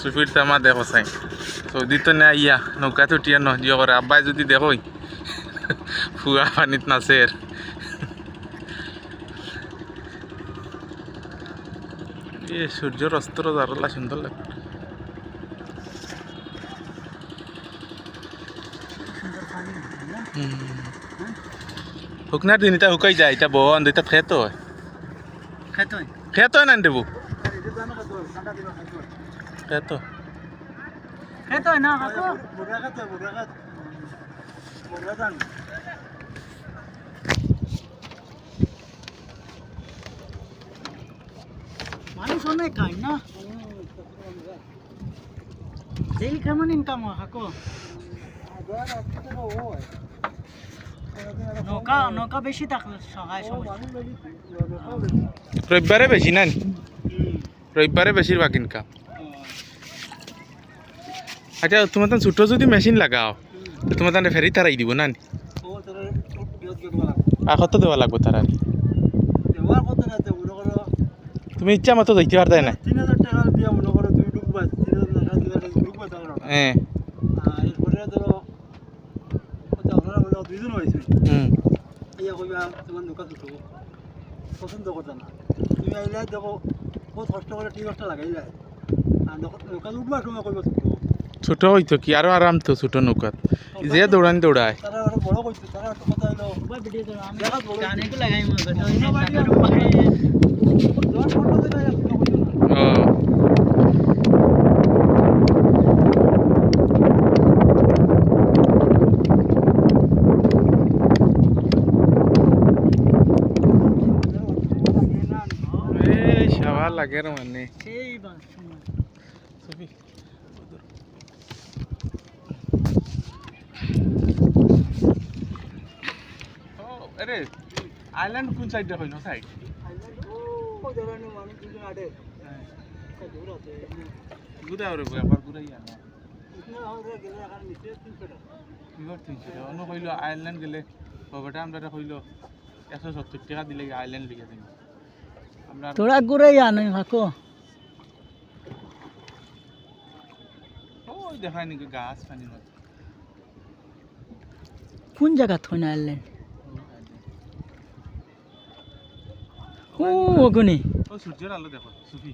সুফির তামা দেখো চাই সৌদি তো না ইয়া নৌকা তো টিয়া নজিও করে আব্বাই যদি দেখোই ফুয়া পানিত নাচের এ সূর্যর অস্ত্র দারুলা সুন্দর লাগে শুকনার দিন এটা শুকাই যায় এটা বন্ধ এটা খেত হয় খেত হয় না দেবো খেত মানুষ অনেক খায় না ডেইলি কেমন ইনকাম হয় হাকো নৌকা নৌকা বেশি থাকলে সহায় সমস্যা রবিবারে বেশি না রবিবারে বেশিরভাগ ইনকাম আচ্ছা তোমার তো ছোট যদি মেশিন লাগাও তোমার তাহলে ফেরি তারাই দিব না কত দেওয়া লাগবে তারা তুমি ইচ্ছা মতো যাইতে পারতে না হ্যাঁ পছন্দ করতে না তুমি আইলে দেখো বহুত কষ্ট করে টিকটটা লাগাইলে আর নৌকা উঠবার সময় করবো ছোট হইতো কি আরো আরাম তো ছোট নৌকাত যে দৌড়ানি দৌড়ায় তারা আরো বড় করছে তারা কথা হইলো জানে কি লাগাই সবার লাগে মানে সেই আরে আইল্যান্ড কোন সাইডে হইল সাইড ঘুরে আরে একবার ঘুরাই আনা অন্য কইল আইল্যান্ড গেলে বাবাটা আমরা কইল 170 টাকা দিলে আইল্যান্ড লিখে দিন আমরা তোরা ঘুরে আনো হাকো ওই দেখাই নাকি গাছ পানি মতো কোন জায়গা থইনা আইল্যান্ড ও ওগুনি ও সূর্যের আলো দেখো সুফি